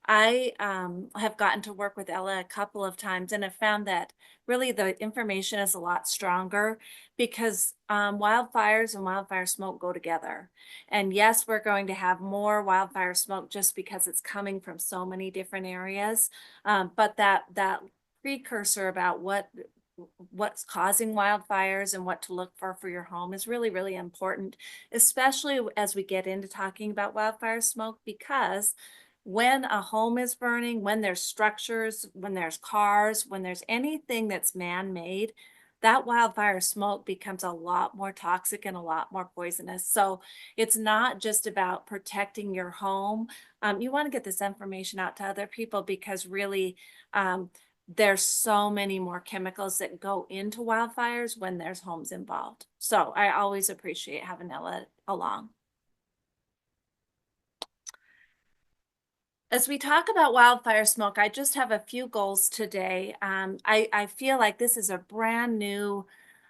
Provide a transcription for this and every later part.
I have gotten to work with Ella a couple of times and have found that really the information is a lot stronger because wildfires and wildfire smoke go together. And yes, we're going to have more wildfire smoke just because it's coming from so many different areas. But that precursor about what's causing wildfires and what to look for your home is really, really important, especially as we get into talking about wildfire smoke, because when a home is burning, when there's structures, when there's cars, when there's anything that's man-made, that wildfire smoke becomes a lot more toxic and a lot more poisonous. So it's not just about protecting your home. You want to get this information out to other people because really, there's so many more chemicals that go into wildfires when there's homes involved. So I always appreciate having Ella along. As we talk about wildfire smoke, I just have a few goals today. I feel like this is a brand new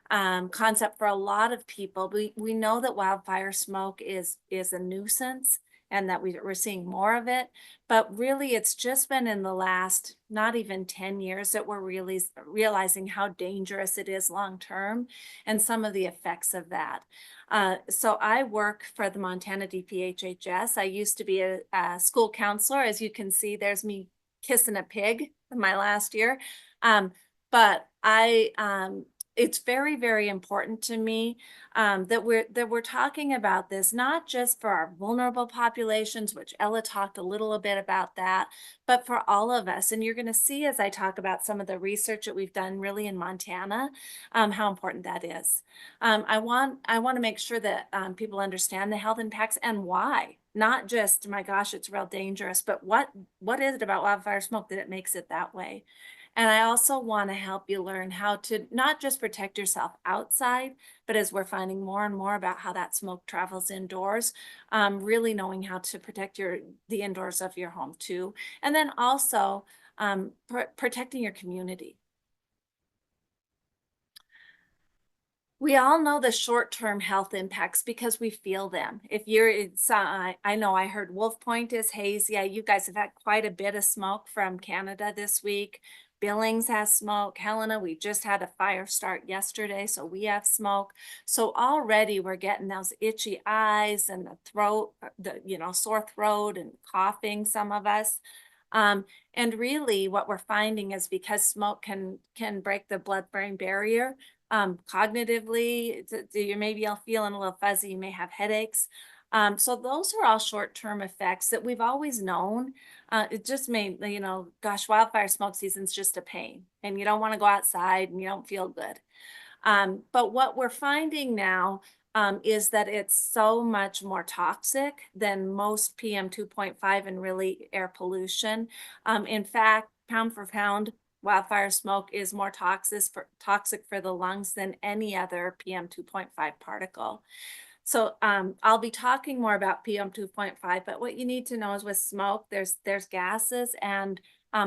concept for a lot of people. We know that wildfire smoke is a nuisance and that we're seeing more of it, but really it's just been in the last not even 10 years that we're really realizing how dangerous it is long term and some of the effects of that. So I work for the Montana DPHHS. I used to be a school counselor. As you can see, there's me kissing a pig in my last year. But it's very, very important to me that we're talking about this, not just for our vulnerable populations, which Ella talked a little bit about that, but for all of us. And you're going to see as I talk about some of the research that we've done really in Montana, how important that is. I want to make sure that people understand the health impacts and why. Not just, my gosh, it's real dangerous, but what is it about wildfire smoke that it makes it that way? And I also want to help you learn how to not just protect yourself outside, but as we're finding more and more about how that smoke travels indoors, really knowing how to protect the indoors of your home too. And then also protecting your community. We all know the short-term health impacts because we feel them. If you're, I know I heard Wolf Point is hazy. Yeah, you guys have had quite a bit of smoke from Canada this week. Billings has smoke. Helena, we just had a fire start yesterday, so we have smoke. So already we're getting those itchy eyes and the throat, sore throat and coughing, some of us. And really what we're finding is because smoke can break the blood-brain barrier, cognitively, you maybe all feeling a little fuzzy, you may have headaches. So those are all short-term effects that we've always known. It just made, gosh, wildfire smoke season's just a pain and you don't want to go outside and you don't feel good. But what we're finding now is that it's so much more toxic than most PM 2.5 and really air pollution. In fact, pound for pound, wildfire smoke is more toxic for the lungs than any other PM 2.5 particle. So I'll be talking more about PM 2.5, but what you need to know is with smoke, there's gases and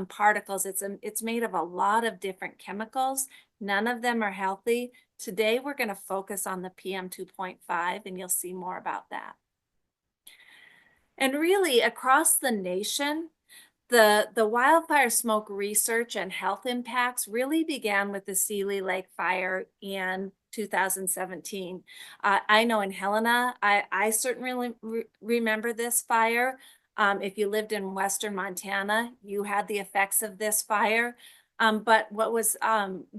particles. It's made of a lot of different chemicals. None of them are healthy. Today, we're going to focus on the PM 2.5, and you'll see more about that. And really, across the nation, the wildfire smoke research and health impacts really began with the Seeley Lake fire in 2017. I know in Helena, I certainly remember this fire. If you lived in Western Montana, you had the effects of this fire. But what was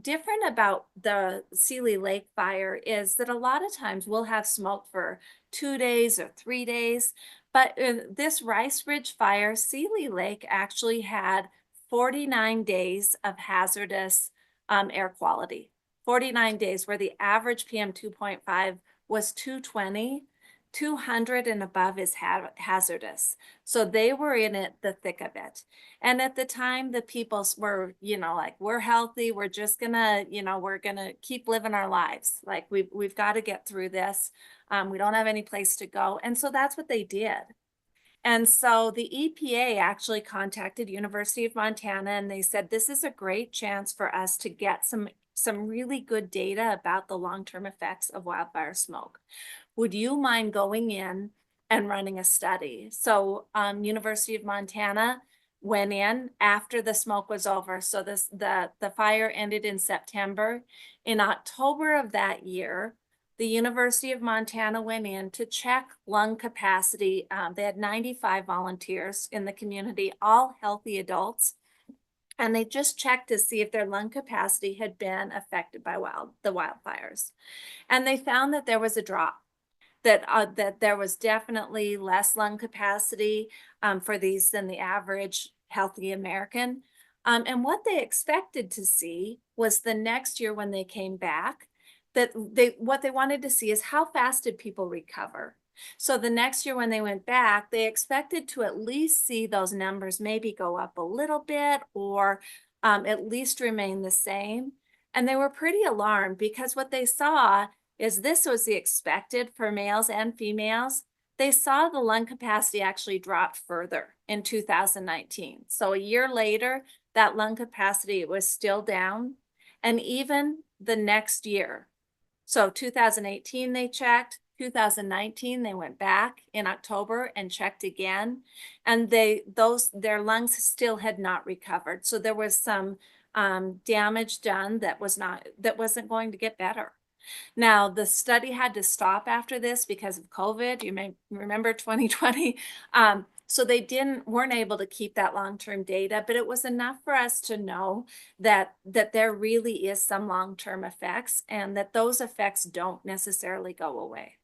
different about the Seeley Lake fire is that a lot of times we'll have smoke for 2 days or 3 days. But this Rice Ridge fire, Seeley Lake actually had 49 days of hazardous air quality. 49 days where the average PM 2.5 was 220. 200 and above is hazardous. So they were in it, the thick of it. And at the time, the people were, like, we're healthy. We're just gonna, we're gonna keep living our lives. Like we've got to get through this. We don't have any place to go. And so that's what they did. And so the EPA actually contacted University of Montana and they said, this is a great chance for us to get some really good data about the long-term effects of wildfire smoke. Would you mind going in and running a study? So University of Montana went in after the smoke was over. So the fire ended in September. In October of that year, the University of Montana went in to check lung capacity. They had 95 volunteers in the community, all healthy adults. And they just checked to see if their lung capacity had been affected by the wildfires. And they found that there was a drop, that there was definitely less lung capacity for these than the average healthy American. And what they expected to see was the next year when they came back, what they wanted to see is how fast did people recover. So the next year when they went back, they expected to at least see those numbers maybe go up a little bit, or at least remain the same. And they were pretty alarmed, because what they saw is this was the expected for males and females. They saw the lung capacity actually dropped further in 2019. So a year later, that lung capacity was still down. And even the next year, so 2018 they checked, 2019 they went back in October and checked again, and their lungs still had not recovered. So there was some damage done that wasn't going to get better. Now, the study had to stop after this because of COVID. You may remember 2020. So they weren't able to keep that long-term data, but it was enough for us to know that there really is some long-term effects, and that those effects don't necessarily go away.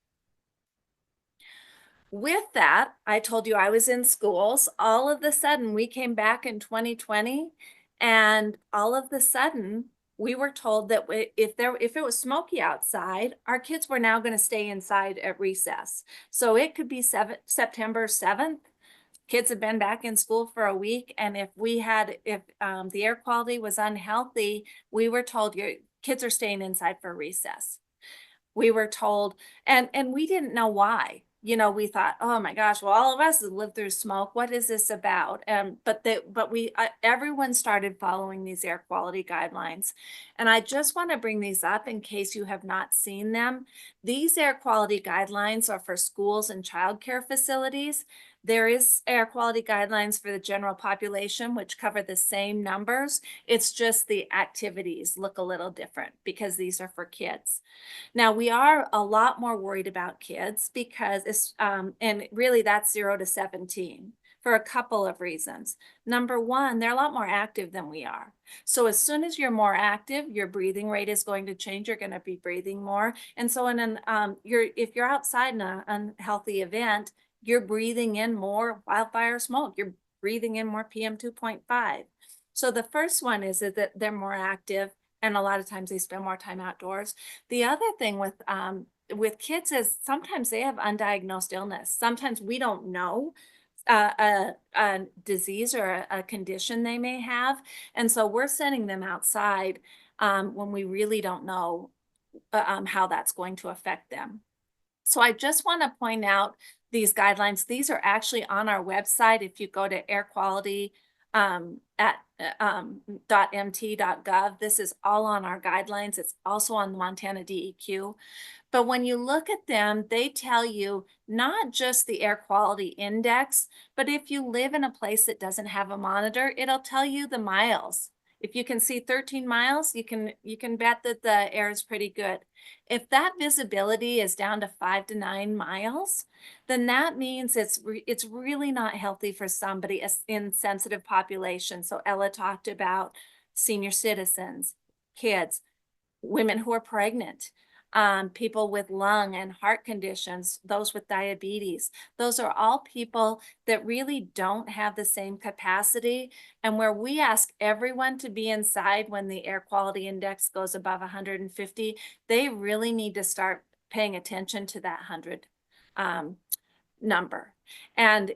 With that, I told you I was in schools. All of a sudden, we came back in 2020, and all of a sudden, we were told that if it was smoky outside, our kids were now going to stay inside at recess. So it could be September 7th. Kids have been back in school for a week, and if the air quality was unhealthy, we were told your kids are staying inside for recess. We were told, and we didn't know why. You know, we thought, oh my gosh, well, all of us have lived through smoke. What is this about? But everyone started following these air quality guidelines. And I just want to bring these up in case you have not seen them. These air quality guidelines are for schools and childcare facilities. There is air quality guidelines for the general population, which cover the same numbers. It's just the activities look a little different because these are for kids. Now, we are a lot more worried about kids because and really that's 0 to 17 for a couple of reasons. Number one, they're a lot more active than we are. So as soon as you're more active, your breathing rate is going to change. You're going to be breathing more. And so if you're outside in an unhealthy event, you're breathing in more wildfire smoke. You're breathing in more PM 2.5. So the first one is that they're more active, and a lot of times they spend more time outdoors. The other thing with kids is sometimes they have undiagnosed illness. Sometimes we don't know a disease or a condition they may have. And so we're sending them outside when we really don't know how that's going to affect them. So I just want to point out these guidelines. These are actually on our website. If you go to air quality at .mt.gov, this is all on our guidelines. It's also on the Montana DEQ. But when you look at them, they tell you not just the air quality index, but if you live in a place that doesn't have a monitor, it'll tell you the miles. If you can see 13 miles, you can bet that the air is pretty good. If that visibility is down to 5 to 9 miles, then that means it's really not healthy for somebody in sensitive population. So Ella talked about senior citizens, kids, women who are pregnant, people with lung and heart conditions, those with diabetes. Those are all people that really don't have the same capacity. And where we ask everyone to be inside when the air quality index goes above 150, they really need to start paying attention to that 100 number. And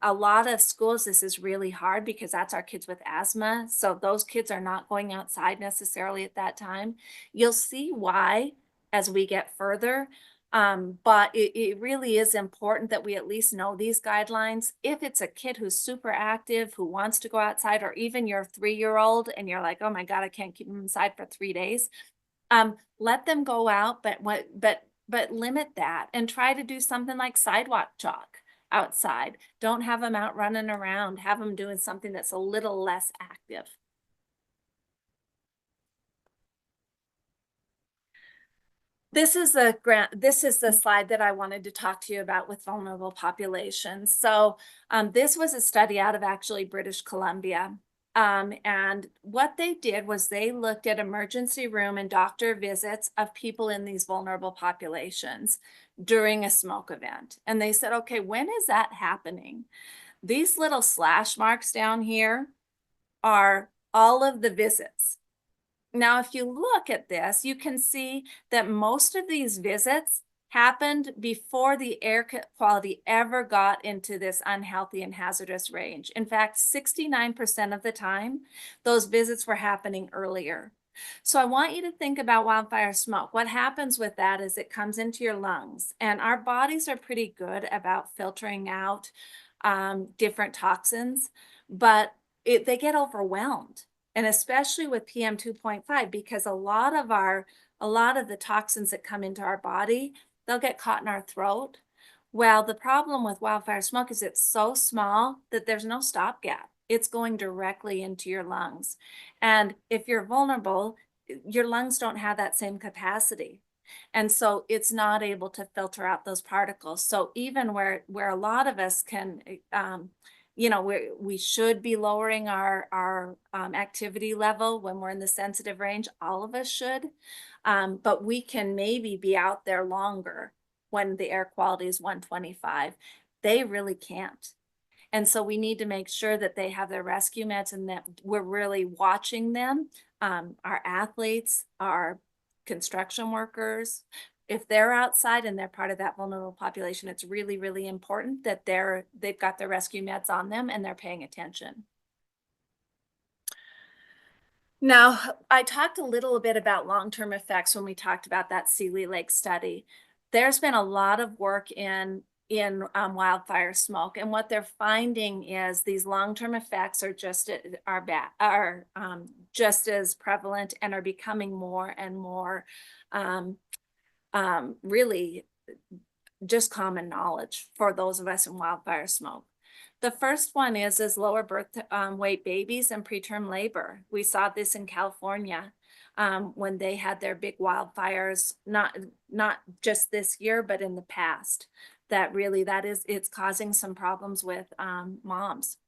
a lot of schools, this is really hard because that's our kids with asthma. So those kids are not going outside necessarily at that time. You'll see why as we get further. But it really is important that we at least know these guidelines. If it's a kid who's super active, who wants to go outside, or even your 3-year-old and you're like, oh my God, I can't keep them inside for 3 days. Let them go out, but limit that and try to do something like sidewalk chalk. outside. Don't have them out running around. Have them doing something that's a little less active. This is the slide that I wanted to talk to you about with vulnerable populations. So this was a study out of actually British Columbia. And what they did was they looked at emergency room and doctor visits of people in these vulnerable populations during a smoke event. And they said, okay, when is that happening? These little slash marks down here are all of the visits. Now, if you look at this, you can see that most of these visits happened before the air quality ever got into this unhealthy and hazardous range. In fact, 69% of the time, those visits were happening earlier. So I want you to think about wildfire smoke. What happens with that is it comes into your lungs, and our bodies are pretty good about filtering out different toxins, but they get overwhelmed. And especially with PM 2.5, because a lot of the toxins that come into our body, they'll get caught in our throat. Well, the problem with wildfire smoke is it's so small that there's no stopgap. It's going directly into your lungs. And if you're vulnerable, your lungs don't have that same capacity. And so it's not able to filter out those particles. So even where a lot of us can, you know, we should be lowering our activity level when we're in the sensitive range. All of us should, but we can maybe be out there longer when the air quality is 125. They really can't. And so we need to make sure that they have their rescue meds and that we're really watching them. Our athletes, our construction workers, if they're outside and they're part of that vulnerable population, it's really, really important that they've got their rescue meds on them and they're paying attention. Now, I talked a little bit about long-term effects when we talked about that Seeley Lake study. There's been a lot of work in wildfire smoke, and what they're finding is these long-term effects are just as prevalent and are becoming more and more really just common knowledge for those of us in wildfire smoke. The first one is lower birth weight babies and preterm labor. We saw this in California when they had their big wildfires, not just this year, but in the past. It's causing some problems with moms.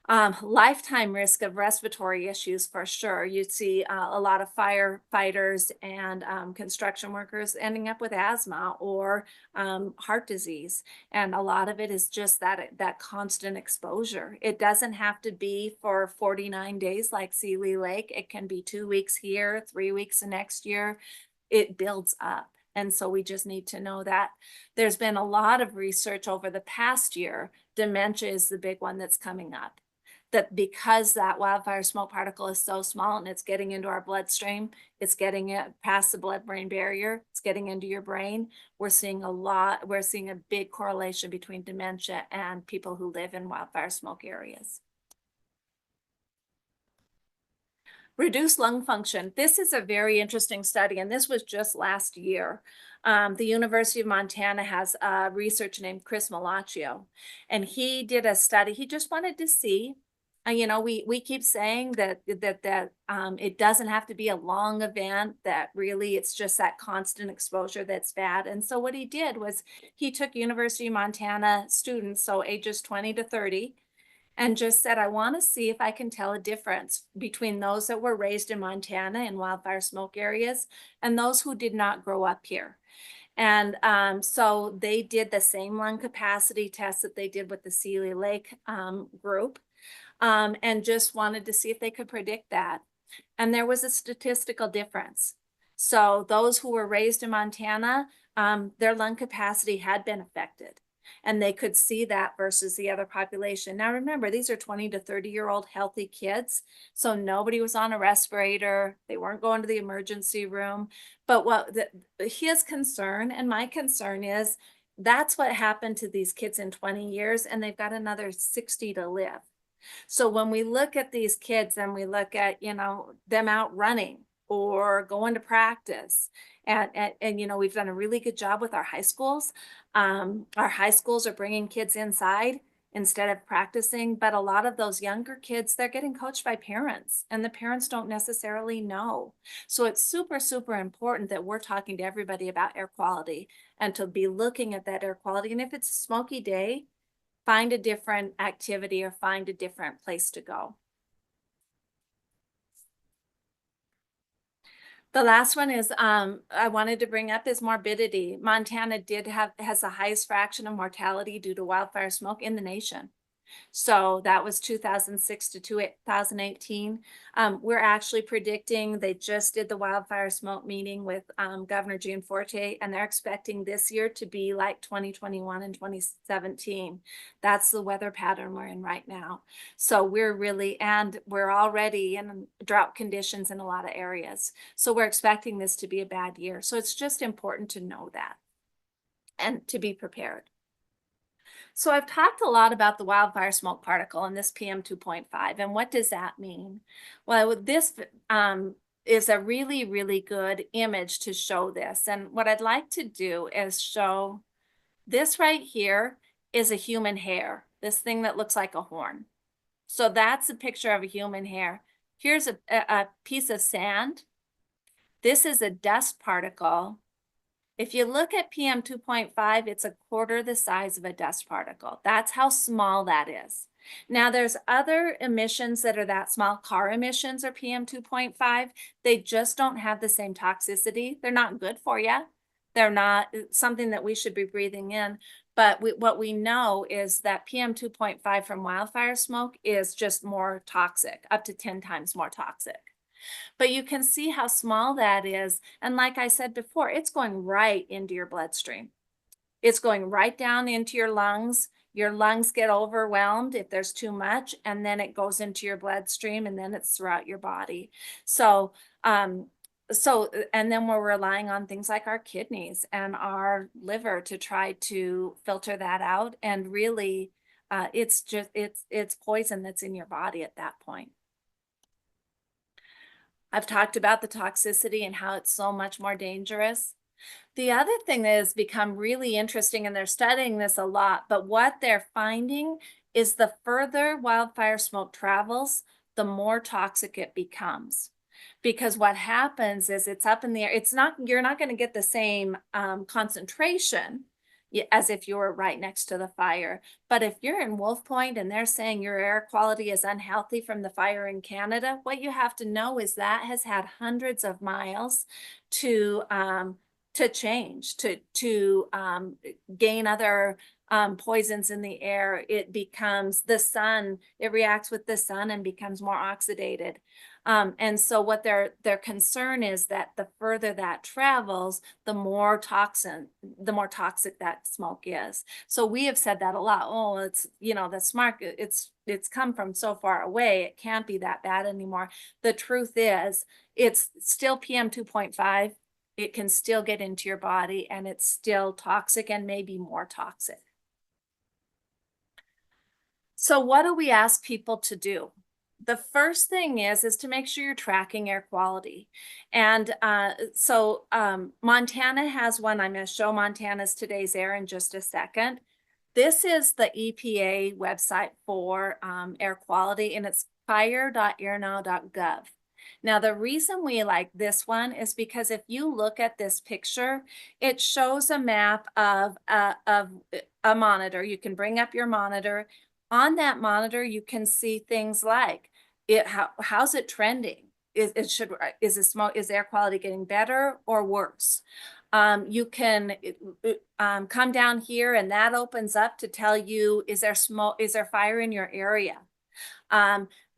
Lifetime risk of respiratory issues for sure. You see a lot of firefighters and construction workers ending up with asthma or heart disease. And a lot of it is just that constant exposure. It doesn't have to be for 49 days like Seeley Lake. It can be 2 weeks here, 3 weeks the next year. It builds up. And so we just need to know that. There's been a lot of research over the past year. Dementia is the big one that's coming up. That because that wildfire smoke particle is so small and it's getting into our bloodstream, it's getting it past the blood-brain barrier, it's getting into your brain. We're seeing a big correlation between dementia and people who live in wildfire smoke areas. Reduced lung function. This is a very interesting study, and this was just last year. The University of Montana has a researcher named Chris Malaccio, and he did a study. He just wanted to see, you know, we keep saying that it doesn't have to be a long event, that really it's just that constant exposure that's bad. And so what he did was he took University of Montana students, so ages 20 to 30, and just said, I want to see if I can tell a difference between those that were raised in Montana in wildfire smoke areas and those who did not grow up here. And so they did the same lung capacity test that they did with the Seeley Lake group, and just wanted to see if they could predict that. And there was a statistical difference. So those who were raised in Montana, their lung capacity had been affected. And they could see that versus the other population. Now, remember, these are 20 to 30-year-old healthy kids. So nobody was on a respirator. They weren't going to the emergency room. But his concern and my concern is that's what happened to these kids in 20 years, and they've got another 60 to live. So when we look at these kids and we look at, you know, them out running or going to practice And you know, we've done a really good job with our high schools. Our high schools are bringing kids inside instead of practicing, but a lot of those younger kids, they're getting coached by parents, and the parents don't necessarily know. So it's super, super important that we're talking to everybody about air quality and to be looking at that air quality. And if it's a smoky day, find a different activity or find a different place to go. The last one is I wanted to bring up is morbidity. Montana has the highest fraction of mortality due to wildfire smoke in the nation. So that was 2006 to 2018. We're actually predicting, they just did the wildfire smoke meeting with Governor Gianforte, and they're expecting this year to be like 2021 and 2017. That's the weather pattern we're in right now. So we're already in drought conditions in a lot of areas. So we're expecting this to be a bad year. So it's just important to know that and to be prepared. So I've talked a lot about the wildfire smoke particle and this PM 2.5, and what does that mean? Well, this is a really, really good image to show this. And what I'd like to do is show this right here is a human hair, this thing that looks like a horn. So that's a picture of a human hair. Here's a piece of sand. This is a dust particle. If you look at PM 2.5, it's a quarter the size of a dust particle. That's how small that is. Now there's other emissions that are that small. Car emissions are PM 2.5. They just don't have the same toxicity. They're not good for you. They're not something that we should be breathing in. But what we know is that PM 2.5 from wildfire smoke is just more toxic, up to 10 times more toxic. But you can see how small that is. And like I said before, it's going right into your bloodstream. It's going right down into your lungs. Your lungs get overwhelmed if there's too much, and then it goes into your bloodstream, and then it's throughout your body. So, and then we're relying on things like our kidneys and our liver to try to filter that out. And really, it's poison that's in your body at that point. I've talked about the toxicity and how it's so much more dangerous. The other thing that has become really interesting, and they're studying this a lot, but what they're finding is the further wildfire smoke travels, the more toxic it becomes. Because what happens is it's up in the air. You're not going to get the same concentration as if you were right next to the fire. But if you're in Wolf Point and they're saying your air quality is unhealthy from the fire in Canada, what you have to know is that has had hundreds of miles to change, to gain other poisons in the air. It becomes the sun, it reacts with the sun and becomes more oxidated. And so what their concern is that the further that travels, the more toxic that smoke is. So we have said that a lot. Oh, it's, you know, the smoke, it's come from so far away, it can't be that bad anymore. The truth is, it's still PM 2.5. It can still get into your body, and it's still toxic and maybe more toxic. So what do we ask people to do? The first thing is to make sure you're tracking air quality. And Montana has one. I'm going to show Montana's Today's Air in just a second. This is the EPA website for air quality, and it's fire.airnow.gov. Now, the reason we like this one is because if you look at this picture, it shows a map of a monitor. You can bring up your monitor. On that monitor, you can see things like how's it trending? Is air quality getting better or worse? You can come down here, and that opens up to tell you, is there fire in your area?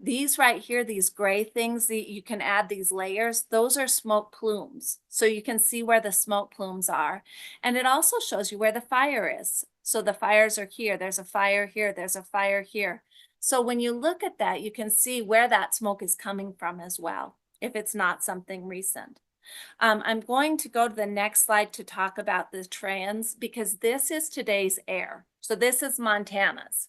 These right here, these gray things, you can add these layers, those are smoke plumes. So you can see where the smoke plumes are. And it also shows you where the fire is. So the fires are here, there's a fire here, there's a fire here. So when you look at that, you can see where that smoke is coming from as well, if it's not something recent. I'm going to go to the next slide to talk about the trends, because this is today's air. So this is Montana's.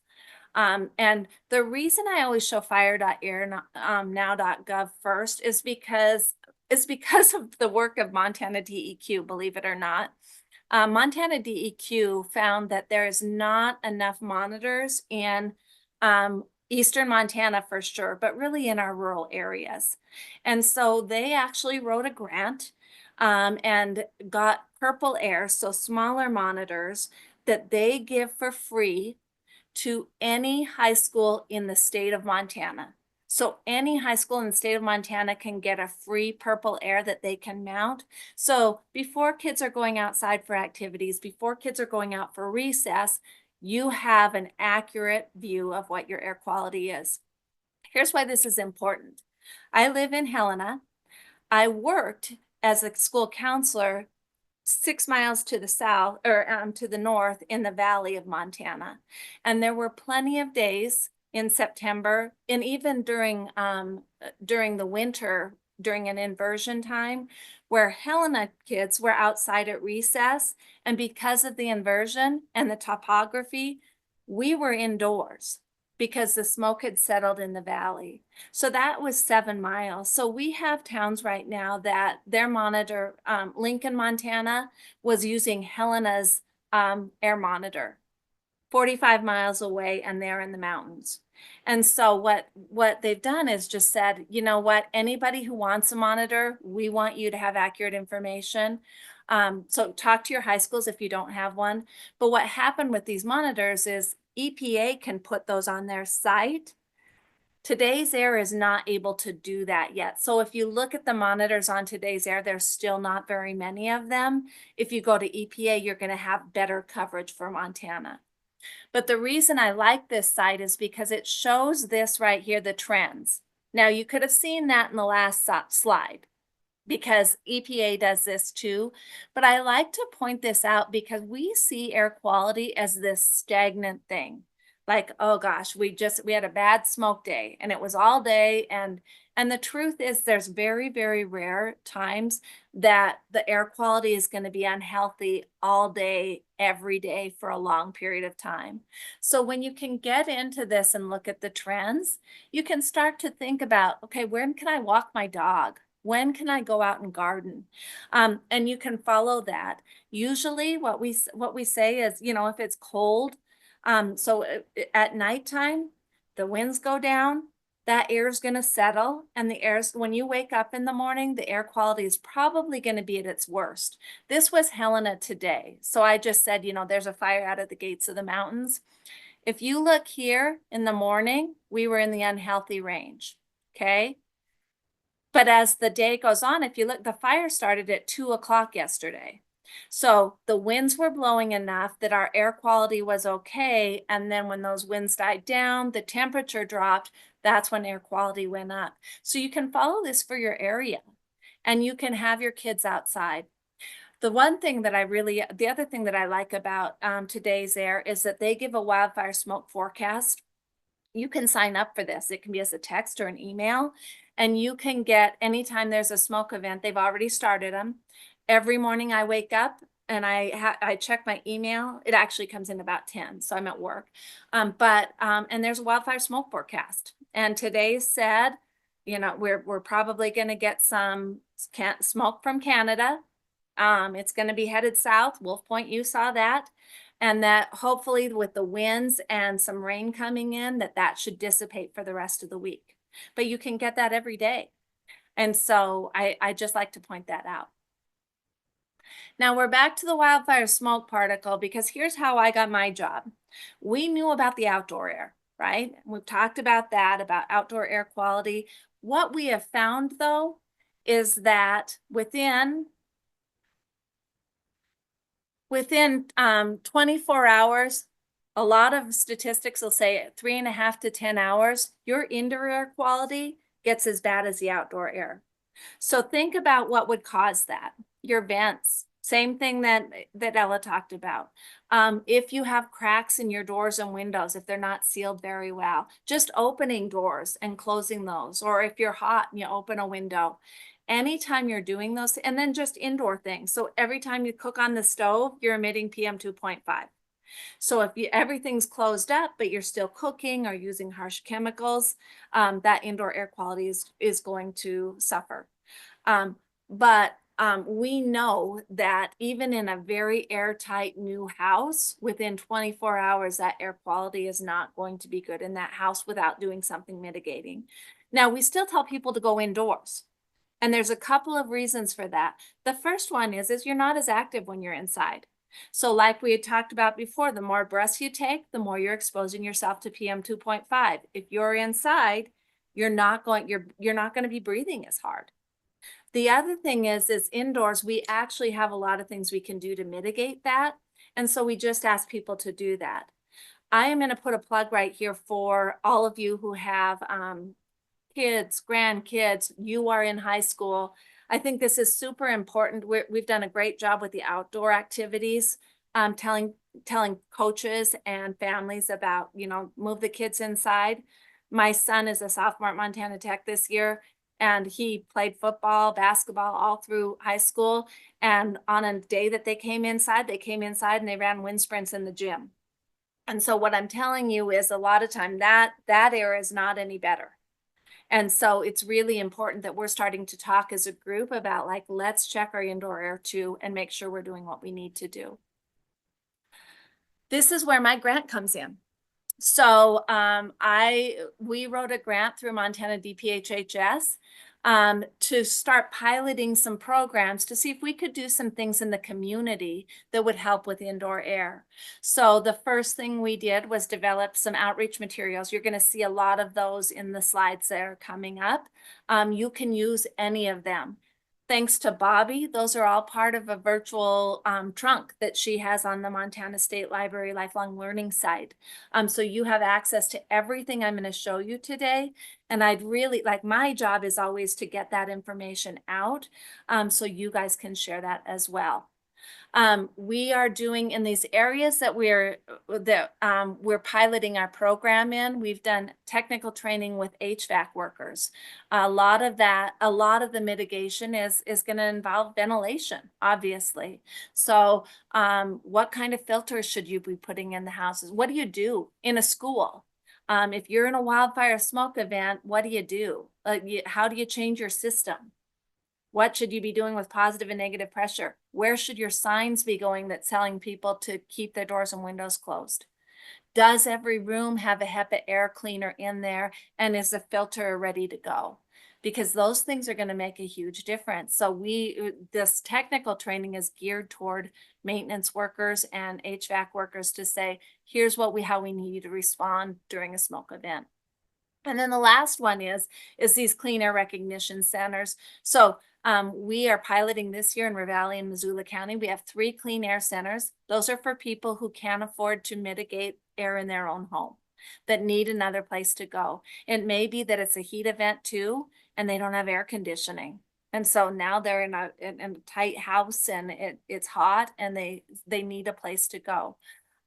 And the reason I always show fire.airnow.gov first is because It's because of the work of Montana DEQ, believe it or not. Montana DEQ found that there is not enough monitors in eastern Montana for sure, but really in our rural areas. And so they actually wrote a grant and got Purple Air, so smaller monitors that they give for free to any high school in the state of Montana. So any high school in the state of Montana can get a free Purple Air that they can mount. So before kids are going outside for activities, before kids are going out for recess, you have an accurate view of what your air quality is. Here's why this is important. I live in Helena. I worked as a school counselor 6 miles to the south or to the north in the valley of Montana. And there were plenty of days in September and even during the winter, during an inversion time, where Helena kids were outside at recess. And because of the inversion and the topography, we were indoors because the smoke had settled in the valley. So that was 7 miles. So we have towns right now that their monitor, Lincoln, Montana, was using Helena's air monitor, 45 miles away, and they're in the mountains. And so what they've done is just said, you know what, anybody who wants a monitor, we want you to have accurate information. So talk to your high schools if you don't have one. But what happened with these monitors is EPA can put those on their site. Today's Air is not able to do that yet. So if you look at the monitors on Today's Air, there's still not very many of them. If you go to EPA, you're going to have better coverage for Montana. But the reason I like this site is because it shows this right here, the trends. Now you could have seen that in the last slide, because EPA does this too. But I like to point this out because we see air quality as this stagnant thing. Like, oh gosh, we had a bad smoke day and it was all day. And the truth is there's very, very rare times that the air quality is going to be unhealthy all day, every day for a long period of time. So when you can get into this and look at the trends, you can start to think about, okay, when can I walk my dog? When can I go out and garden? And you can follow that. Usually what we say is, you know, if it's cold, so at nighttime, the winds go down, that air is going to settle, and when you wake up in the morning, the air quality is probably going to be at its worst. This was Helena today. So I just said, you know, there's a fire out at the gates of the mountains. If you look here in the morning, we were in the unhealthy range. Okay. But as the day goes on, if you look, the fire started at 2 o'clock yesterday. So the winds were blowing enough that our air quality was okay. And then when those winds died down, the temperature dropped. That's when air quality went up. So you can follow this for your area and you can have your kids outside. The other thing that I like about Today's Air is that they give a wildfire smoke forecast. You can sign up for this. It can be as a text or an email, and you can get anytime there's a smoke event. They've already started them. Every morning I wake up and I check my email. It actually comes in about 10, so I'm at work. And there's a wildfire smoke forecast. And today said, you know, we're probably going to get some smoke from Canada. It's going to be headed south. Wolf Point, you saw that. And that hopefully with the winds and some rain coming in, that should dissipate for the rest of the week. But you can get that every day. And so I just like to point that out. Now we're back to the wildfire smoke particle, because here's how I got my job. We knew about the outdoor air, right? We've talked about that, about outdoor air quality. What we have found though, is that within 24 hours, a lot of statistics will say 3.5 to 10 hours, your indoor air quality gets as bad as the outdoor air. So think about what would cause that. Your vents, same thing that Ella talked about. If you have cracks in your doors and windows, if they're not sealed very well, just opening doors and closing those, or if you're hot and you open a window. Anytime you're doing those, and then just indoor things. So every time you cook on the stove, you're emitting PM 2.5. So if everything's closed up, but you're still cooking or using harsh chemicals, that indoor air quality is going to suffer. But we know that even in a very airtight new house, within 24 hours, that air quality is not going to be good in that house without doing something mitigating. Now, we still tell people to go indoors. And there's a couple of reasons for that. The first one is you're not as active when you're inside. So like we had talked about before, the more breaths you take, the more you're exposing yourself to PM 2.5. If you're inside, you're not going to be breathing as hard. The other thing is indoors, we actually have a lot of things we can do to mitigate that. And so we just ask people to do that. I am going to put a plug right here for all of you who have kids, grandkids, you are in high school. I think this is super important. We've done a great job with the outdoor activities, telling coaches and families about, move the kids inside. My son is a sophomore at Montana Tech this year, and he played football, basketball all through high school. And on a day that they came inside and they ran wind sprints in the gym. And so what I'm telling you is a lot of time that air is not any better. And so it's really important that we're starting to talk as a group about like, let's check our indoor air too and make sure we're doing what we need to do. This is where my grant comes in. So we wrote a grant through Montana DPHHS to start piloting some programs to see if we could do some things in the community that would help with indoor air. So the first thing we did was develop some outreach materials. You're going to see a lot of those in the slides that are coming up. You can use any of them. Thanks to Bobby, those are all part of a virtual trunk that she has on the Montana State Library Lifelong Learning site. So you have access to everything I'm going to show you today. And I'd really like, my job is always to get that information out so you guys can share that as well. We are doing in these areas that we're piloting our program in. We've done technical training with HVAC workers. A lot of the mitigation is going to involve ventilation, obviously. So what kind of filters should you be putting in the houses? What do you do in a school? If you're in a wildfire smoke event, what do you do? How do you change your system? What should you be doing with positive and negative pressure? Where should your signs be going that's telling people to keep their doors and windows closed? Does every room have a HEPA air cleaner in there? And is the filter ready to go? Because those things are going to make a huge difference. So this technical training is geared toward maintenance workers and HVAC workers to say, here's how we need you to respond during a smoke event. And then the last one is these clean air recognition centers. So we are piloting this year in Ravalli and Missoula County. We have 3 clean air centers. Those are for people who can't afford to mitigate air in their own home, that need another place to go. It may be that it's a heat event too, and they don't have air conditioning. And so now they're in a tight house and it's hot and they need a place to go.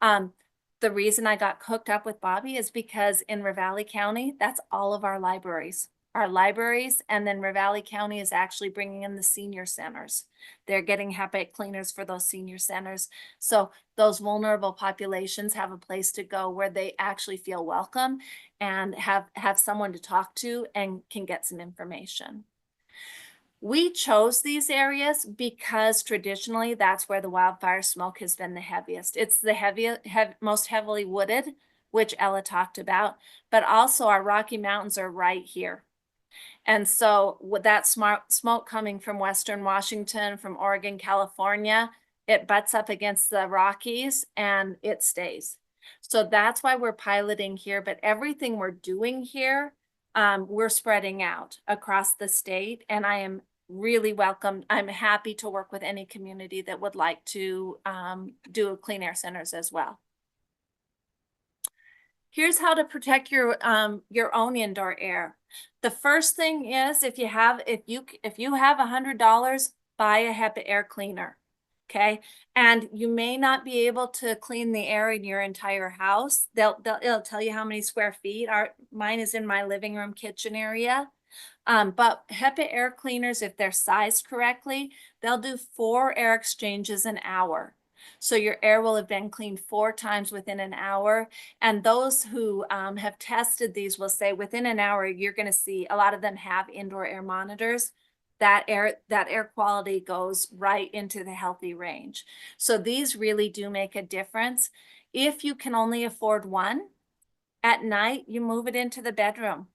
The reason I got hooked up with Bobby is because in Ravalli County, that's all of our libraries. And then Ravalli County is actually bringing in the senior centers. They're getting HEPA cleaners for those senior centers. So those vulnerable populations have a place to go where they actually feel welcome and have someone to talk to and can get some information. We chose these areas because traditionally that's where the wildfire smoke has been the heaviest. It's the most heavily wooded, which Ella talked about, but also our Rocky Mountains are right here. And so with that smoke coming from Western Washington, from Oregon, California, it butts up against the Rockies and it stays. So that's why we're piloting here, but everything we're doing here, we're spreading out across the state, and I am really welcome. I'm happy to work with any community that would like to do clean air centers as well. Here's how to protect your own indoor air. The first thing is if you have $100, buy a HEPA air cleaner. Okay, and you may not be able to clean the air in your entire house. It'll tell you how many square feet. Mine is in my living room kitchen area. But HEPA air cleaners, if they're sized correctly, they'll do 4 air exchanges an hour. So your air will have been cleaned 4 times within an hour. And those who have tested these will say within an hour, you're going to see a lot of them have indoor air monitors. that air quality goes right into the healthy range. So these really do make a difference. If you can only afford one, at night, you move it into the bedroom.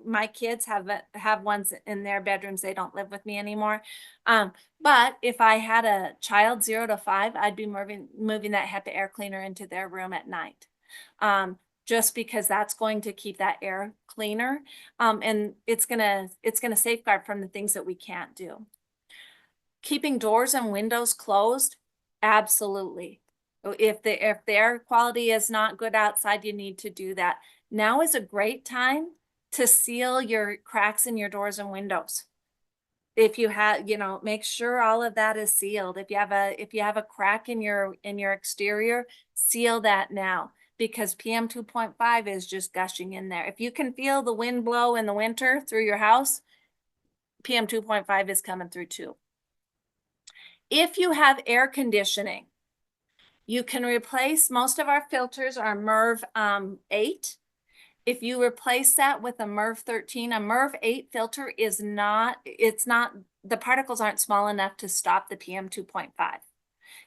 My kids have ones in their bedrooms. They don't live with me anymore. But if I had a child 0 to 5, I'd be moving that HEPA air cleaner into their room at night. Just because that's going to keep that air cleaner. And it's gonna safeguard from the things that we can't do. Keeping doors and windows closed, absolutely. If the air quality is not good outside, you need to do that. Now is a great time to seal your cracks in your doors and windows. If you have, make sure all of that is sealed. If you have a crack in your exterior, seal that now, because PM 2.5 is just gushing in there. If you can feel the wind blow in the winter through your house, PM 2.5 is coming through too. If you have air conditioning, you can replace, most of our filters are MERV 8. If you replace that with a MERV 13, a MERV 8 filter the particles aren't small enough to stop the PM 2.5.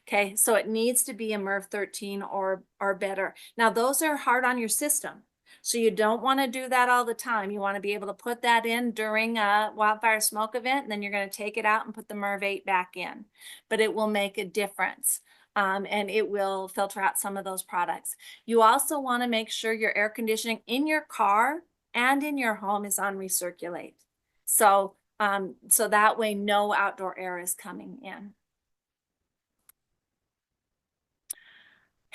Okay, so it needs to be a MERV 13 or better. Now those are hard on your system. So you don't want to do that all the time. You want to be able to put that in during a wildfire smoke event, and then you're going to take it out and put the MERV 8 back in. But it will make a difference. And it will filter out some of those products. You also want to make sure your air conditioning in your car and in your home is on recirculate. So, so that way no outdoor air is coming in.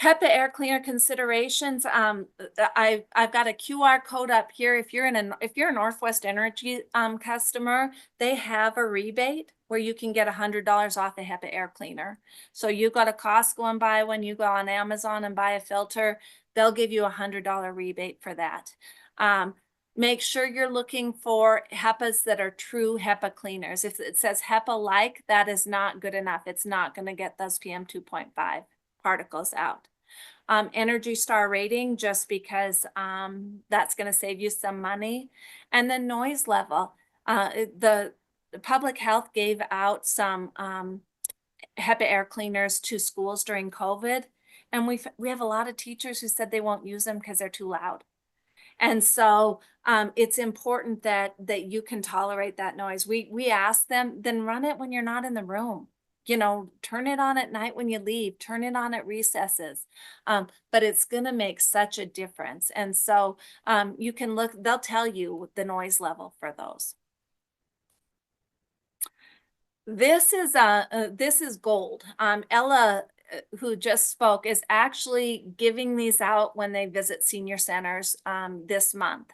HEPA air cleaner considerations. I've got a QR code up here. If you're a Northwest Energy customer, they have a rebate where you can get $100 off a HEPA air cleaner. So you go to Costco and buy one, you go on Amazon and buy a filter, they'll give you $100 rebate for that. Make sure you're looking for HEPAs that are true HEPA cleaners. If it says HEPA-like, that is not good enough. It's not going to get those PM 2.5 particles out. Energy Star rating, just because that's going to save you some money. And then noise level. The public health gave out some HEPA air cleaners to schools during COVID. And we have a lot of teachers who said they won't use them because they're too loud. And so it's important that you can tolerate that noise. We ask them, then run it when you're not in the room. Turn it on at night when you leave, turn it on at recesses. But it's going to make such a difference. And so you can look, they'll tell you the noise level for those. This is gold. Ella, who just spoke, is actually giving these out when they visit senior centers this month.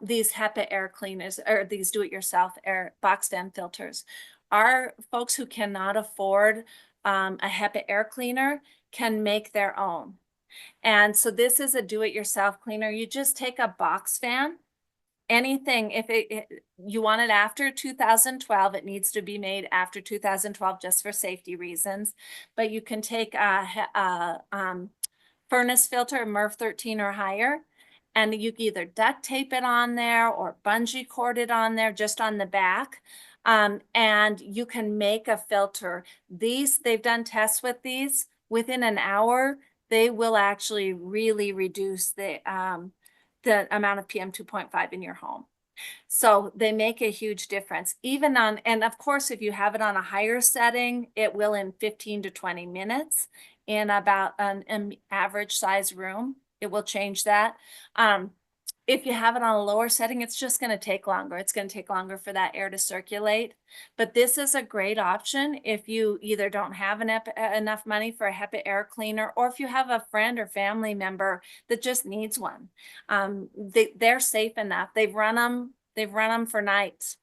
These HEPA air cleaners, or these do-it-yourself air box fan filters. Our folks who cannot afford a HEPA air cleaner can make their own. And so this is a do-it-yourself cleaner. You just take a box fan, anything, if you want it after 2012, it needs to be made after 2012 just for safety reasons. But you can take a furnace filter, MERV 13 or higher, and you can either duct tape it on there or bungee cord it on there, just on the back. And you can make a filter. They've done tests with these. Within an hour, they will actually really reduce the amount of PM 2.5 in your home. So they make a huge difference. Even on, and of course, if you have it on a higher setting, it will in 15 to 20 minutes in about an average size room. It will change that. If you have it on a lower setting, it's just going to take longer. It's going to take longer for that air to circulate. But this is a great option if you either don't have enough money for a HEPA air cleaner, or if you have a friend or family member that just needs one. They're safe enough. They've run them for nights,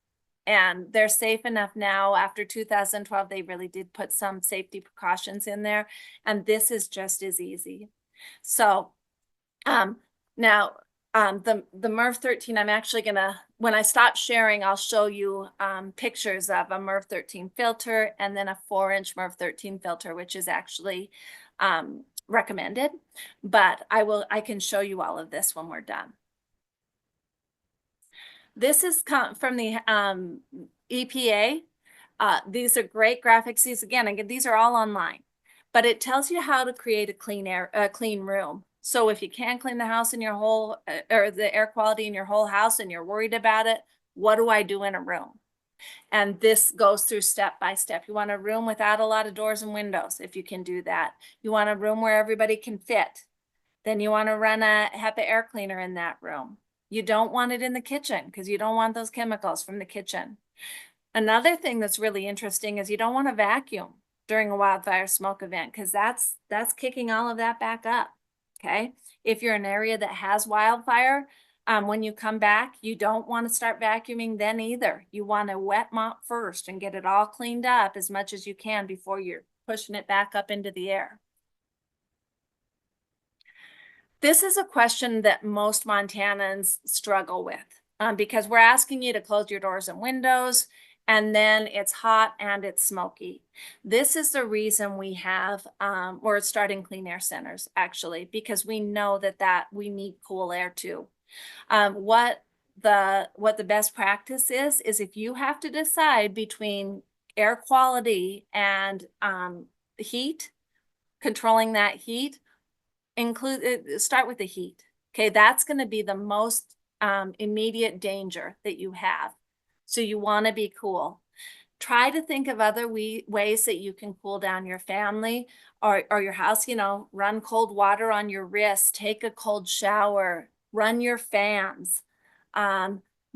and they're safe enough now. After 2012, they really did put some safety precautions in there, and this is just as easy. So now, the MERV 13, I'm actually gonna, when I stop sharing, I'll show you pictures of a MERV 13 filter and then a 4-inch MERV 13 filter, which is actually recommended. But I can show you all of this when we're done. This is from the EPA. These are great graphics. Again, these are all online, but it tells you how to create a clean room. So if you can't clean the house in your whole, or the air quality in your whole house and you're worried about it, what do I do in a room? And this goes through step by step. You want a room without a lot of doors and windows, if you can do that. You want a room where everybody can fit. Then you want to run a HEPA air cleaner in that room. You don't want it in the kitchen because you don't want those chemicals from the kitchen. Another thing that's really interesting is you don't want to vacuum during a wildfire smoke event because that's kicking all of that back up. Okay. If you're in an area that has wildfire, when you come back, you don't want to start vacuuming then either. You want to wet mop first and get it all cleaned up as much as you can before you're pushing it back up into the air. This is a question that most Montanans struggle with because we're asking you to close your doors and windows, and then it's hot and it's smoky. This is the reason we have, we're starting clean air centers actually, because we know that we need cool air too. What the best practice is if you have to decide between air quality and heat, controlling that heat, start with the heat. Okay, that's going to be the most immediate danger that you have. So you want to be cool. Try to think of other ways that you can cool down your family or your house. You know, run cold water on your wrist, take a cold shower, run your fans,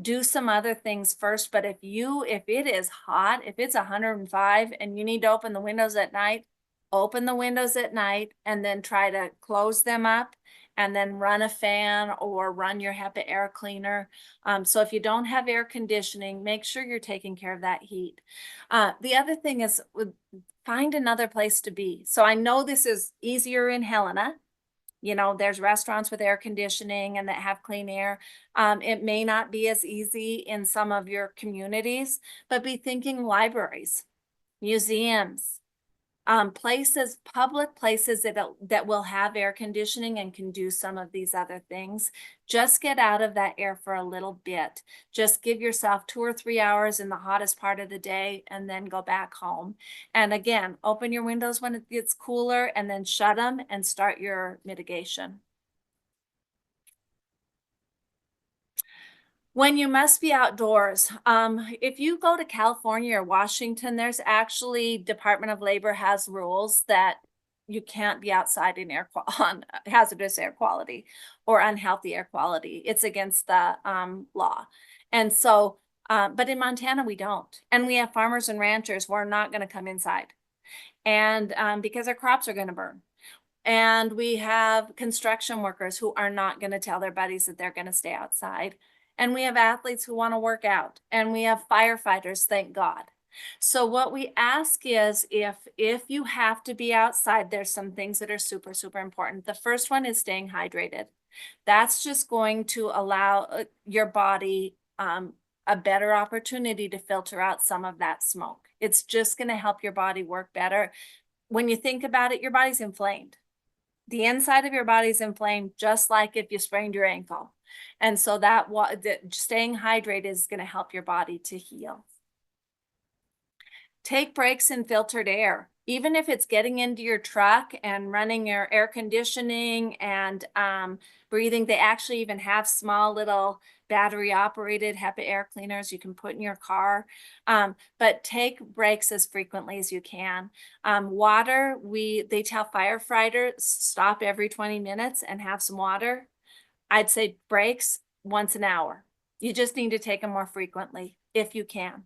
do some other things first. But if it is hot, if it's 105 and you need to open the windows at night, open the windows at night and then try to close them up and then run a fan or run your HEPA air cleaner. So if you don't have air conditioning, make sure you're taking care of that heat. The other thing is find another place to be. So I know this is easier in Helena. You know, there's restaurants with air conditioning and that have clean air. It may not be as easy in some of your communities, but be thinking libraries, museums, public places that will have air conditioning and can do some of these other things. Just get out of that air for a little bit. Just give yourself 2 or 3 hours in the hottest part of the day and then go back home. And again, open your windows when it gets cooler and then shut them and start your mitigation. When you must be outdoors, if you go to California or Washington, there's actually Department of Labor has rules that you can't be outside in on hazardous air quality or unhealthy air quality. It's against the law. And so, but in Montana, we don't. And we have farmers and ranchers who are not going to come inside. And because their crops are going to burn. And we have construction workers who are not going to tell their buddies that they're going to stay outside. And we have athletes who want to work out, and we have firefighters, thank God. So what we ask is if you have to be outside, there's some things that are super, super important. The first one is staying hydrated. That's just going to allow your body a better opportunity to filter out some of that smoke. It's just going to help your body work better. When you think about it, your body's inflamed. The inside of your body's inflamed, just like if you sprained your ankle. And so that staying hydrated is going to help your body to heal. Take breaks in filtered air. Even if it's getting into your truck and running your air conditioning and breathing, they actually even have small little battery operated HEPA air cleaners you can put in your car. But take breaks as frequently as you can. Water, they tell firefighters stop every 20 minutes and have some water. I'd say breaks once an hour. You just need to take them more frequently if you can.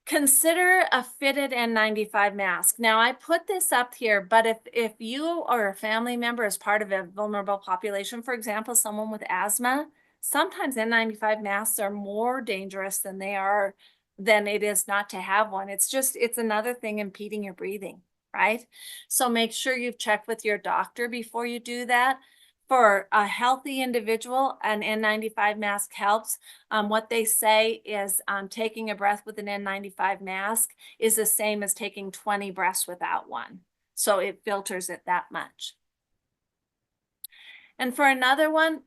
Consider a fitted N95 mask. Now I put this up here, but if you or a family member is part of a vulnerable population, for example, someone with asthma, sometimes N95 masks are more dangerous than it is not to have one. It's another thing impeding your breathing, right? So make sure you've checked with your doctor before you do that. For a healthy individual, an N95 mask helps. What they say is taking a breath with an N95 mask is the same as taking 20 breaths without one. So it filters it that much. And for another one,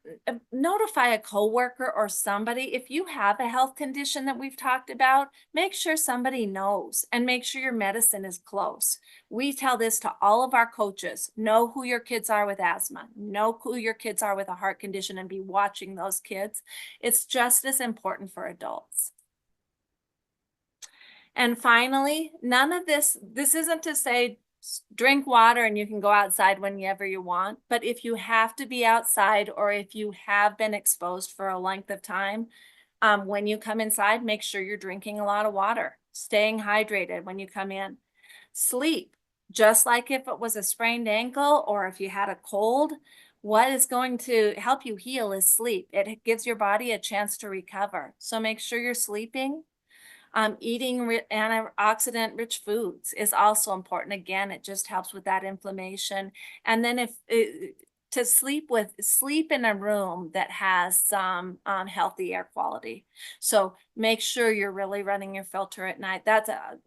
notify a coworker or somebody. If you have a health condition that we've talked about, make sure somebody knows and make sure your medicine is close. We tell this to all of our coaches. Know who your kids are with asthma, know who your kids are with a heart condition, and be watching those kids. It's just as important for adults. And finally, none of this isn't to say drink water and you can go outside whenever you want. But if you have to be outside or if you have been exposed for a length of time, when you come inside, make sure you're drinking a lot of water, staying hydrated when you come in. Sleep, just like if it was a sprained ankle or if you had a cold, what is going to help you heal is sleep. It gives your body a chance to recover. So make sure you're sleeping. Eating antioxidant-rich foods is also important. Again, it just helps with that inflammation. And then to sleep in a room that has some healthy air quality. So make sure you're really running your filter at night.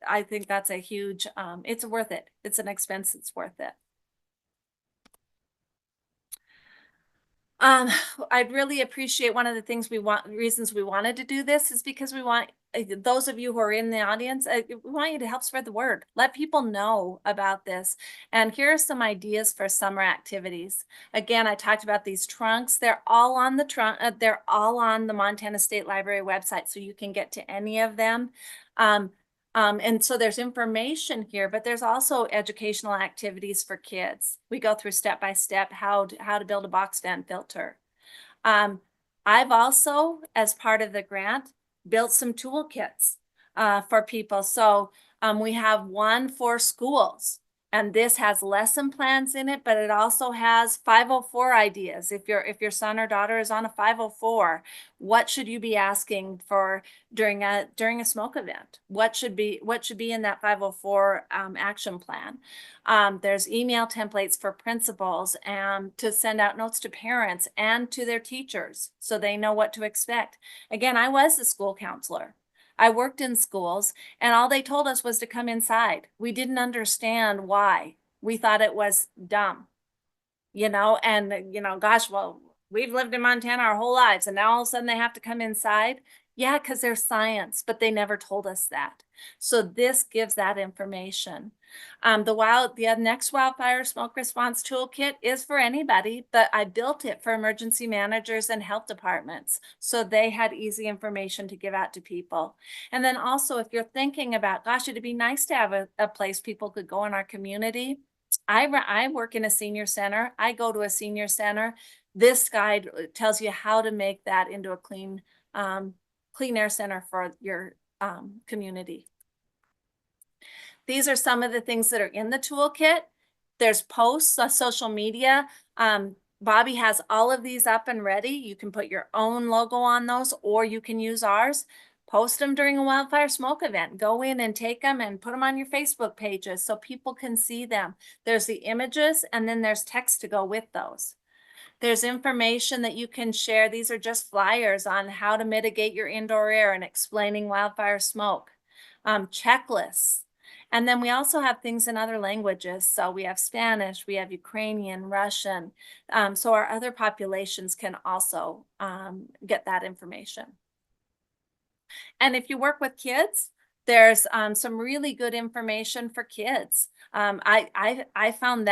I think that's a huge, it's worth it. It's an expense that's worth it. I'd really appreciate one of the reasons we wanted to do this is because we want those of you who are in the audience, we want you to help spread the word. Let people know about this. And here are some ideas for summer activities. Again, I talked about these trunks. They're all on they're all on the Montana State Library website, so you can get to any of them. And so there's information here, but there's also educational activities for kids. We go through step by step how to build a box fan filter. I've also, as part of the grant, built some toolkits for people. So we have one for schools, and this has lesson plans in it, but it also has 504 ideas. If your son or daughter is on a 504, what should you be asking for during a smoke event? What should be in that 504 action plan? There's email templates for principals and to send out notes to parents and to their teachers so they know what to expect. Again, I was a school counselor. I worked in schools, and all they told us was to come inside. We didn't understand why. We thought it was dumb, and, gosh, well, we've lived in Montana our whole lives, and now all of a sudden they have to come inside. Yeah, because there's science, but they never told us that. So this gives that information. The next wildfire smoke response toolkit is for anybody, but I built it for emergency managers and health departments. So they had easy information to give out to people. And then also, if you're thinking about, gosh, it'd be nice to have a place people could go in our community. I work in a senior center. I go to a senior center. This guide tells you how to make that into a clean air center for your community. These are some of the things that are in the toolkit. There's posts on social media. Bobby has all of these up and ready. You can put your own logo on those, or you can use ours. Post them during a wildfire smoke event. Go in and take them and put them on your Facebook pages so people can see them. There's the images, and then there's text to go with those. There's information that you can share. These are just flyers on how to mitigate your indoor air and explaining wildfire smoke. Checklists. And then we also have things in other languages. So we have Spanish, we have Ukrainian, Russian. So our other populations can also get that information. And if you work with kids, there's some really good information for kids. I found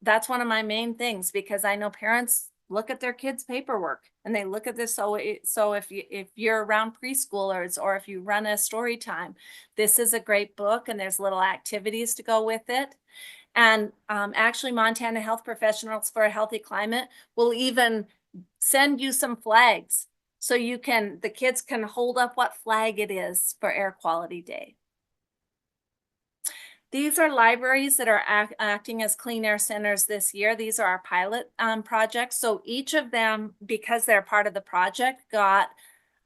that's one of my main things, because I know parents look at their kids' paperwork and they look at this. So if you're around preschoolers or if you run a story time, this is a great book, and there's little activities to go with it. And actually, Montana Health Professionals for a Healthy Climate will even send you some flags so the kids can hold up what flag it is for Air Quality Day. These are libraries that are acting as clean air centers this year. These are our pilot projects. So each of them, because they're part of the project, got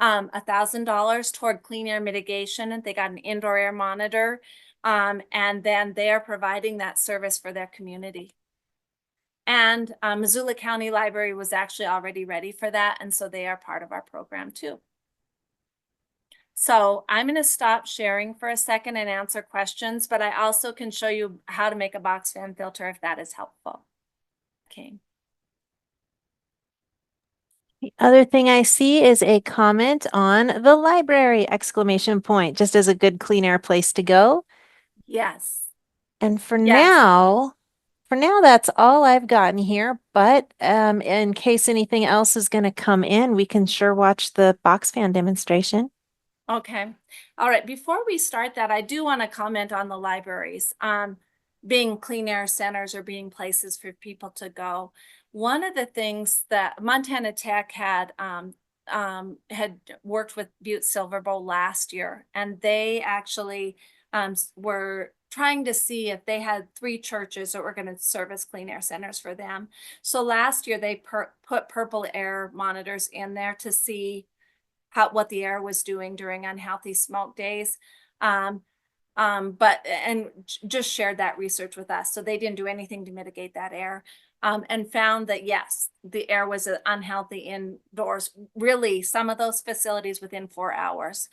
$1,000 toward clean air mitigation, and they got an indoor air monitor. And then they are providing that service for their community. And Missoula County Library was actually already ready for that, and so they are part of our program too. So I'm going to stop sharing for a second and answer questions, but I also can show you how to make a box fan filter if that is helpful. Okay. The other thing I see is a comment on the library, exclamation point, just as a good clean air place to go. Yes, And yes. for now, that's all I've gotten here. But in case anything else is going to come in, we can sure watch the box fan demonstration. Okay. All right. Before we start that, I do want to comment on the libraries, being clean air centers or being places for people to go. One of the things that Montana Tech had worked with Butte Silver Bowl last year, and they actually were trying to see if they had 3 churches that were going to serve as clean air centers for them. So last year they put purple air monitors in there to see what the air was doing during unhealthy smoke days. Um, but and just shared that research with us. So they didn't do anything to mitigate that air. And found that yes, the air was unhealthy indoors. Really, some of those facilities within 4 hours.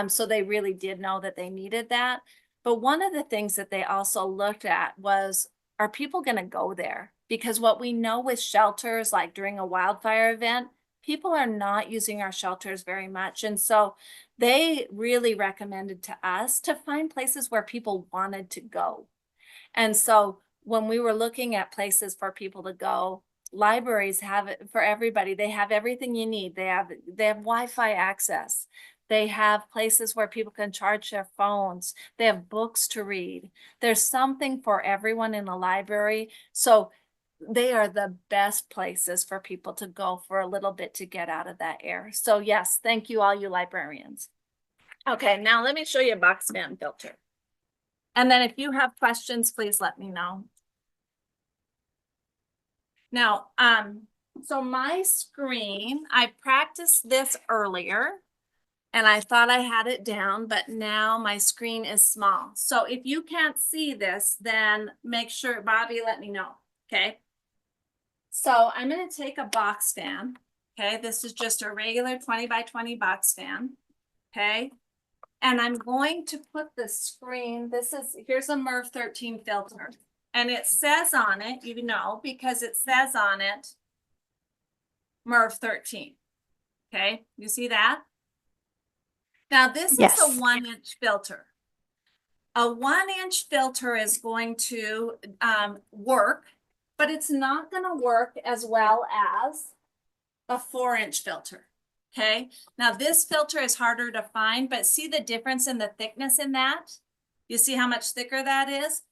So they really did know that they needed that. But one of the things that they also looked at was, are people going to go there? Because what we know with shelters, like during a wildfire event, people are not using our shelters very much. And so they really recommended to us to find places where people wanted to go. And so when we were looking at places for people to go, libraries have it for everybody. They have everything you need. They have Wi-Fi access. They have places where people can charge their phones. They have books to read. There's something for everyone in a library. So they are the best places for people to go for a little bit to get out of that air. So yes, thank you all you librarians. Okay, now let me show you a box fan filter. And then if you have questions, please let me know. Now, so my screen, I practiced this earlier and I thought I had it down, but now my screen is small. So if you can't see this, then make sure, Bobby, let me know, okay? So I'm gonna take a box fan, okay? This is just a regular 20 by 20 box fan, okay? And I'm going to put the screen, here's a MERV 13 filter. And it says on it, you know, because it says on it, MERV 13. Okay, you see that? Now this is a Yes. 1-inch filter. A 1-inch filter is going to work, but it's not gonna work as well as a 4-inch filter. Okay, now this filter is harder to find, but see the difference in the thickness in that? You see how much thicker that is?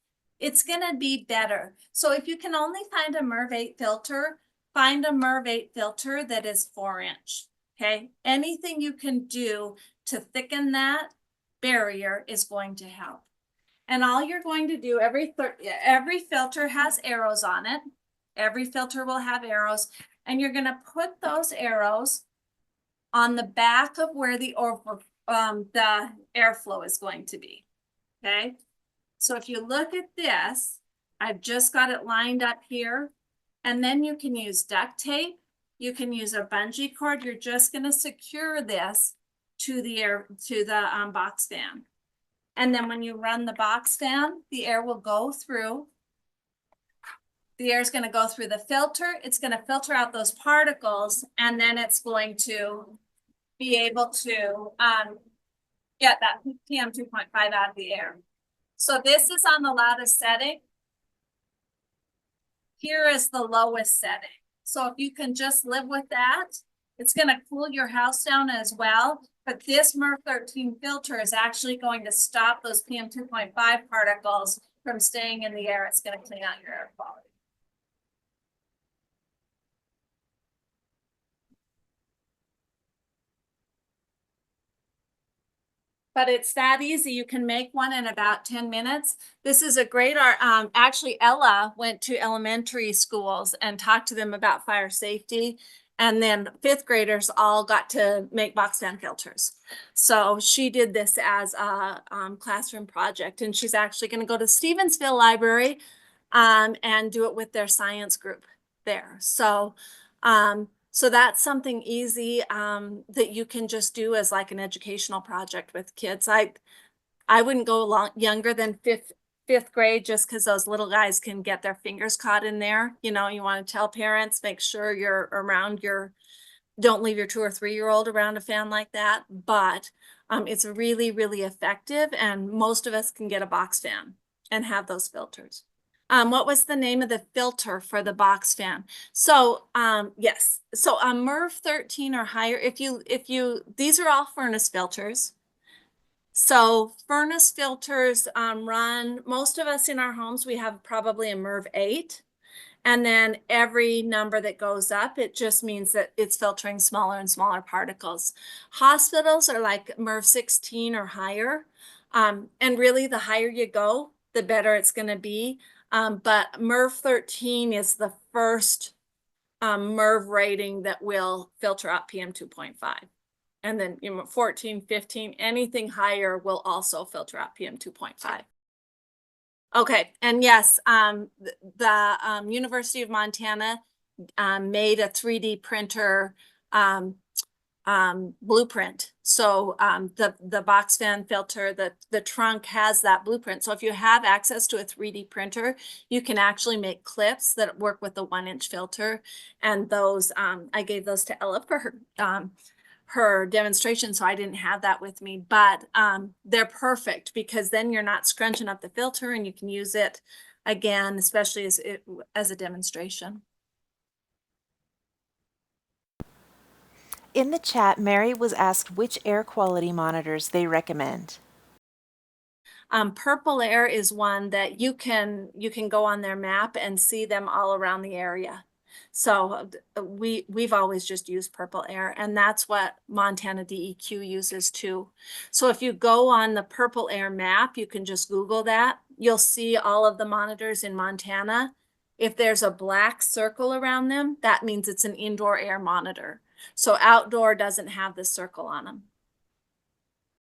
It's gonna be better. So if you can only find a MERV 8 filter, find a MERV 8 filter that is 4-inch. Okay, anything you can do to thicken that barrier is going to help. And all you're going to do, every filter has arrows on it. Every filter will have arrows. And you're going to put those arrows on the back of where the airflow is going to be. Okay. So if you look at this, I've just got it lined up here. And then you can use duct tape. You can use a bungee cord. You're just going to secure this to the box fan. And then when you run the box fan, the air will go through. The air is going to go through the filter. It's going to filter out those particles, and then it's going to be able to get that PM 2.5 out of the air. So this is on the loudest setting. Here is the lowest setting. So if you can just live with that, it's going to cool your house down as well. But this MERV 13 filter is actually going to stop those PM 2.5 particles from staying in the air. It's going to clean out your air quality. But it's that easy. You can make one in about 10 minutes. This is a great art. Actually, Ella went to elementary schools and talked to them about fire safety. And then 5th graders all got to make box fan filters. So she did this as a classroom project. And she's actually going to go to Stevensville Library and do it with their science group there. So that's something easy that you can just do as like an educational project with kids. I wouldn't go younger than fifth grade just because those little guys can get their fingers caught in there. You know, you want to tell parents, make sure you're around your Don't leave your 2 or 3-year-old around a fan like that, but it's really, really effective, and most of us can get a box fan and have those filters. What was the name of the filter for the box fan? So, yes, so MERV 13 or higher, these are all furnace filters. So furnace filters run, most of us in our homes, we have probably a MERV 8. And then every number that goes up, it just means that it's filtering smaller and smaller particles. Hospitals are like MERV 16 or higher. And really, the higher you go, the better it's going to be. But MERV 13 is the first MERV rating that will filter out PM 2.5. And then 14, 15, anything higher will also filter out PM 2.5. Okay, and yes, the University of Montana made a 3D printer blueprint. So the box fan filter, the trunk has that blueprint. So if you have access to a 3D printer, you can actually make clips that work with the 1-inch filter. And those, I gave those to Ella for her demonstration, so I didn't have that with me, but they're perfect because then you're not scrunching up the filter and you can use it again, especially as a demonstration. In the chat, Mary was asked which air quality monitors they recommend. Purple Air is one that you can go on their map and see them all around the area. So we've always just used Purple Air, and that's what Montana DEQ uses too. So if you go on the Purple Air map, you can just Google that. You'll see all of the monitors in Montana. If there's a black circle around them, that means it's an indoor air monitor. So outdoor doesn't have the circle on them.